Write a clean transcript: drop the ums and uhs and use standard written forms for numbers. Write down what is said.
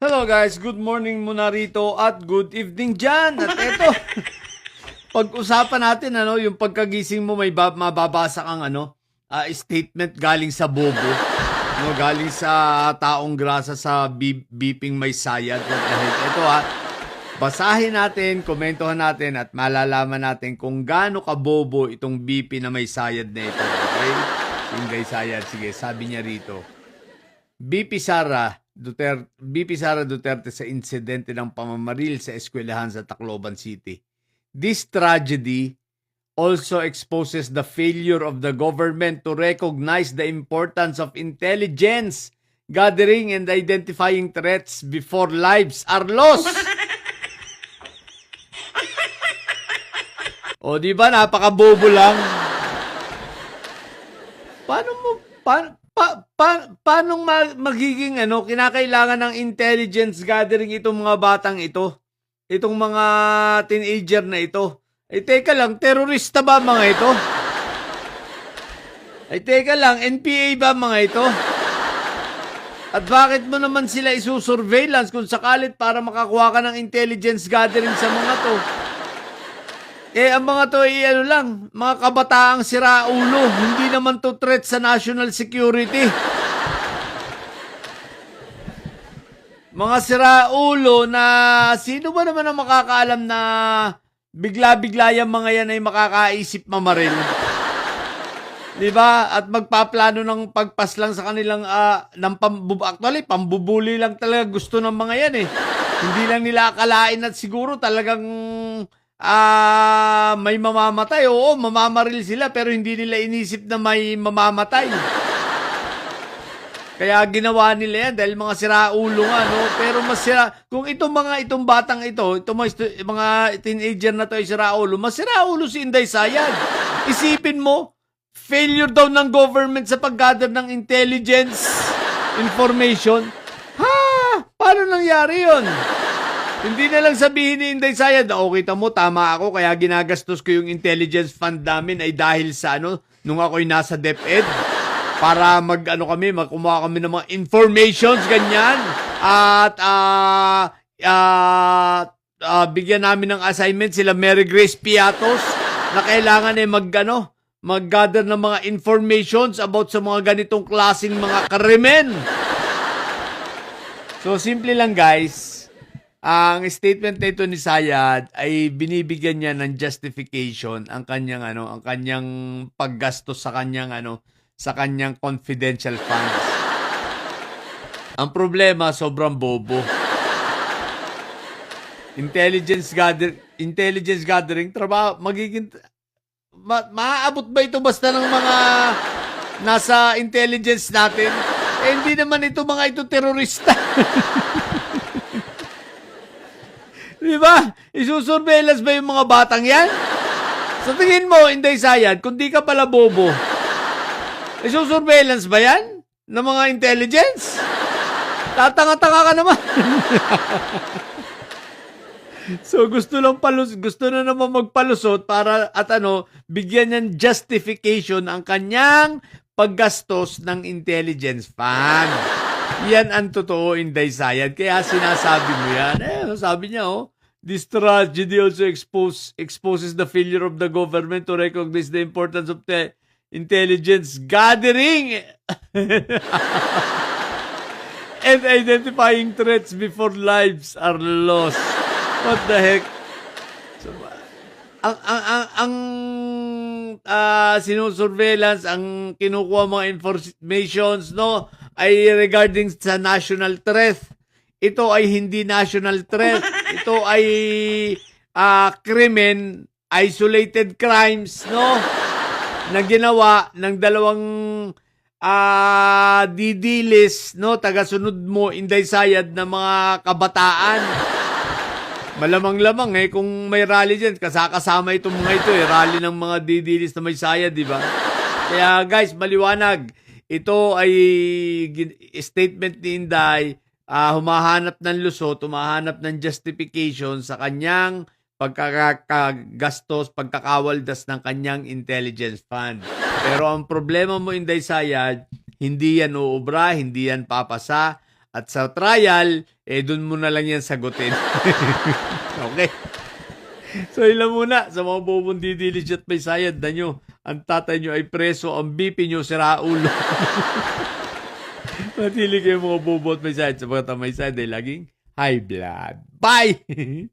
Hello guys, good morning muna rito at good evening dyan. At eto, pag-usapan natin yung pagkagising mo may mababasa kang statement galing sa bobo. Galing sa taong grasa sa beeping may sayad. What the heck? Ito basahin natin, komentuhan natin at malalaman natin kung gaano kabobo itong BP na may sayad na ito. Okay? Sinday sayad. Sige, sabi niya rito. BP Sara Duterte sa insidente ng pamamaril sa eskwelahan sa Tacloban City. This tragedy also exposes the failure of the government to recognize the importance of intelligence gathering and identifying threats before lives are lost. O di ba napakabobo lang? Paano magiging kinakailangan ng intelligence gathering itong mga batang ito? Itong mga teenager na ito? Teka lang, terorista ba mga ito? Teka lang, NPA ba mga ito? At bakit mo naman sila isusurveillance kung sakalit para makakuha ka ng intelligence gathering sa mga to? Ang mga to mga kabataang siraulo, hindi naman to threat sa national security. Mga siraulo na sino ba naman ang makakaalam na bigla-bigla yung mga yan ay makakaisip mamaril? Diba? At magpaplano ng pagpaslang sa kanilang actually, pambubuli lang talaga gusto ng mga yan eh. Hindi lang nila akalain at siguro talagang may mamamatay. Oo, mamamaril sila pero hindi nila inisip na may mamamatay. Kaya ginawa nila yan dahil mga siraulo nga, no? Pero mas kung itong batang ito, mga teenager na to ay siraulo, mas siraulo si Inday Sayad. Isipin mo, failure daw ng government sa pag-gather ng intelligence information. Paano nangyari yun? Hindi na lang sabihin ni Inday Sayad na kita mo, tama ako, kaya ginagastos ko yung intelligence fund namin ay dahil sa nung ako'y nasa DepEd para magkumuha kami ng mga informations, ganyan. At bigyan namin ng assignment sila Mary Grace Piatos na kailangan mag-gather ng mga informations about sa mga ganitong klaseng mga krimen. So, simple lang guys. Ang statement na ito ni Sayad ay binibigyan niya ng justification ang kanyang paggastos sa kanyang confidential funds. Ang problema, sobrang bobo. Intelligence gathering trabaho maaabot ba ito basta ng mga nasa intelligence natin? Hindi naman ito terorista. Diba? Isusurveillance ba yung mga batang yan? Sa tingin mo, Inday Sayad, kung di ka pala bobo, isusurveillance ba yan? Ng mga intelligence? Tatanga-tanga ka naman. So, gusto na naman magpalusot para bigyan ng justification ang kanyang paggastos ng intelligence fund. Yan ang totoo, Inday Sayad. Kaya sinasabi mo yan. Sabi niya, this tragedy also exposes the failure of the government to recognize the importance of the intelligence gathering and identifying threats before lives are lost. What the heck? So, ang sinusurveillance, ang kinukuha mga informations, ay regarding sa national threat. Ito ay hindi national threat. Ito ay krimen, isolated crimes, na ginawa ng dalawang didilis, tagasunod mo, Inday Sayad, na mga kabataan. Malamang-lamang kung may rally dyan, kasama itong mga ito rally ng mga didilis na may sayad, di ba? Kaya guys, maliwanag. Ito ay statement ni Inday, humahanap ng lusot, humahanap ng justification sa kanyang pagkakagastos, pagkakawaldas ng kanyang intelligence fund. Pero ang problema mo, Inday Sayad, hindi yan uubra, hindi yan papasa, At sa trial, dun mo na lang yan sagutin. Okay. So ilan muna sa mga bobong didilig at may sayad na nyo. Ang tatay nyo ay preso, ang BP nyo sira ulo. Matili kayo mga bobo at may sayad. Sa mga may sayad ay laging high blood. Bye!